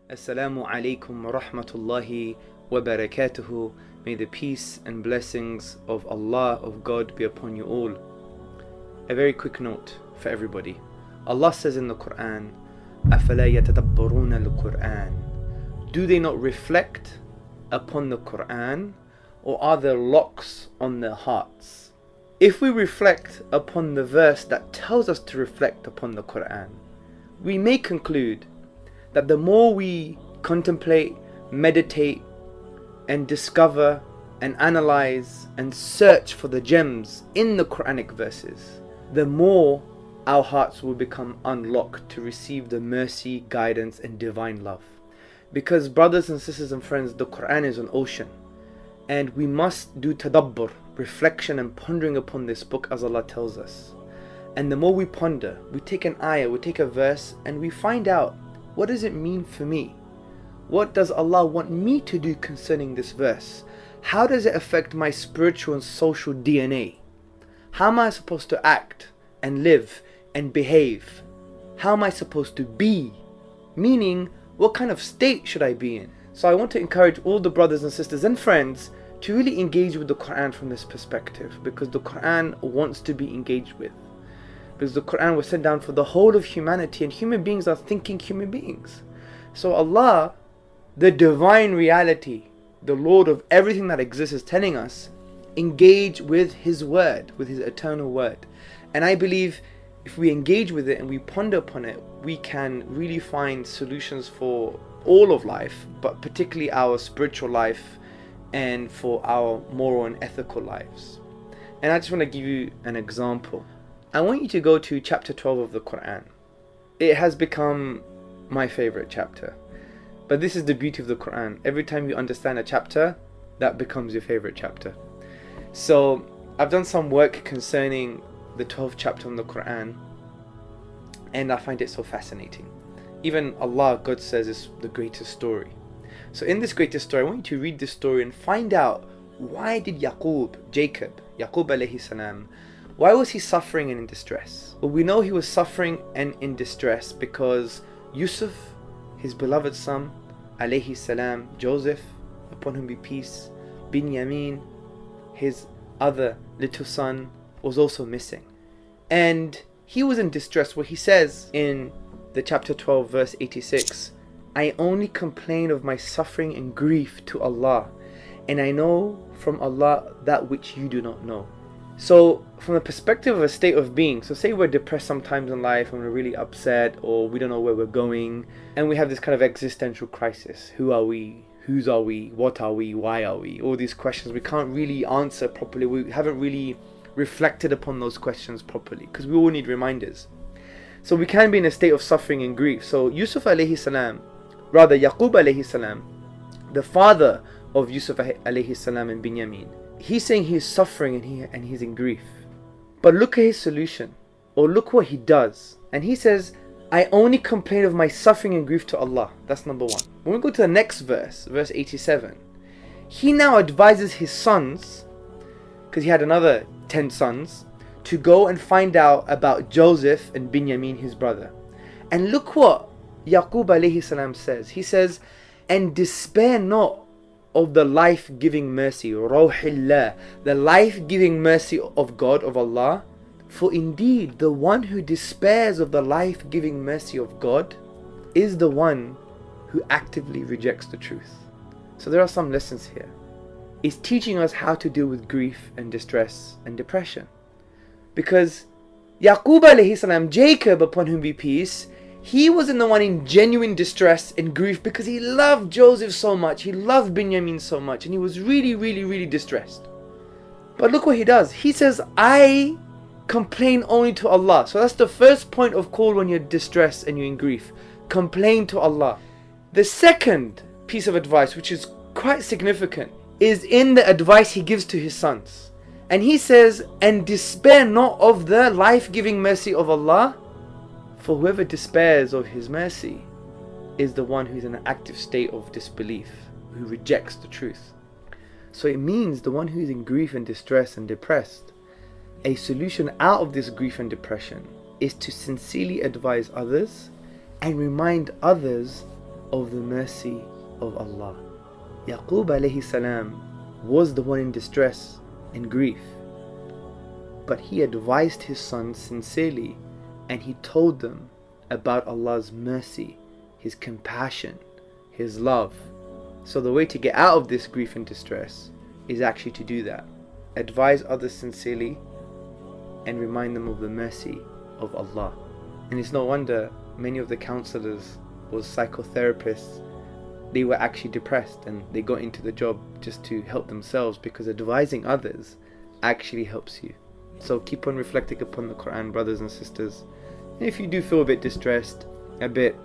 Assalamu alaikum wa rahmatullahi wa barakatuhu. May the peace and blessings of Allah, of God, be upon you all. A very quick note for everybody. Allah says in the Quran, أَفَلَا يَتَدَبَّرُونَ الْقُرْآنِ. Do they not reflect upon the Quran, or are there locks on their hearts? If we reflect upon the verse that tells us to reflect upon the Quran, we may conclude that the more we contemplate, meditate, and discover and analyze and search for the gems in the Quranic verses, the more our hearts will become unlocked to receive the mercy, guidance, and divine love. Because brothers and sisters and friends, the Quran is an ocean, and we must do tadabbur, reflection and pondering upon this book as Allah tells us. And the more we ponder, we take an ayah, we take a verse, and we find out, what does it mean for me? What does Allah want me to do concerning this verse? How does it affect my spiritual and social DNA? How am I supposed to act and live and behave? How am I supposed to be? Meaning, what kind of state should I be in? So I want to encourage all the brothers and sisters and friends to really engage with the Quran from this perspective, because the Quran wants to be engaged with. Because the Quran was sent down for the whole of humanity, and human beings are thinking human beings. So Allah, the divine reality, the Lord of everything that exists, is telling us, engage with His word, with His eternal word. And I believe if we engage with it and we ponder upon it, we can really find solutions for all of life, but particularly our spiritual life and for our moral and ethical lives. And I just want to give you an example. I want you to go to chapter 12 of the Quran. It has become my favorite chapter. But this is the beauty of the Quran. Every time you understand a chapter, that becomes your favorite chapter. So I've done some work concerning the 12th chapter of the Quran, and I find it so fascinating. Even Allah, God says, is the greatest story. So in this greatest story, I want you to read this story and find out, why did Yaqub alayhi salam, why was he suffering and in distress? Well, we know he was suffering and in distress because Yusuf, his beloved son, alayhi salam, Joseph, upon whom be peace, Binyamin, his other little son, was also missing. And he was in distress, where he says in the chapter 12 verse 86, I only complain of my suffering and grief to Allah, and I know from Allah that which you do not know. So from the perspective of a state of being, so say we're depressed sometimes in life and we're really upset, or we don't know where we're going, and we have this kind of existential crisis. Who are we? Whose are we? What are we? Why are we? All these questions we can't really answer properly. We haven't really reflected upon those questions properly, because we all need reminders. So we can be in a state of suffering and grief. So Yusuf alayhi salam, rather Yaqub alayhi salam, the father of Yusuf alayhi salam and Binyamin, he's saying he's suffering and he's in grief. But look at his solution, or look what he does. And he says, I only complain of my suffering and grief to Allah. That's number one. When we go to the next verse, verse 87, he now advises his sons, because he had another 10 sons, to go and find out about Joseph and Binyamin, his brother. And look what Yaqub alayhi salam says. He says, and despair not of the life-giving mercy, Rawhillah, the life-giving mercy of God, of Allah. For indeed, the one who despairs of the life-giving mercy of God is the one who actively rejects the truth. So there are some lessons here. It's teaching us how to deal with grief and distress and depression. Because Yaqub alayhi salam, Jacob, upon whom be peace, he wasn't the one in genuine distress and grief because he loved Joseph so much, he loved Binyamin so much, and he was really, really, really distressed. But look what he does. He says, I complain only to Allah. So that's the first point of call when you're distressed and you're in grief. Complain to Allah. The second piece of advice, which is quite significant, is in the advice he gives to his sons. And he says, and despair not of the life-giving mercy of Allah, for whoever despairs of His mercy is the one who is in an active state of disbelief, who rejects the truth. So it means the one who is in grief and distress and depressed, a solution out of this grief and depression is to sincerely advise others and remind others of the mercy of Allah. Yaqub alayhi salam was the one in distress and grief, but he advised his sons sincerely, and he told them about Allah's mercy, His compassion, His love. So the way to get out of this grief and distress is actually to do that. Advise others sincerely and remind them of the mercy of Allah. And it's no wonder many of the counselors or psychotherapists, they were actually depressed and they got into the job just to help themselves, because advising others actually helps you. So keep on reflecting upon the Quran, brothers and sisters. And if you do feel a bit distressed, a bit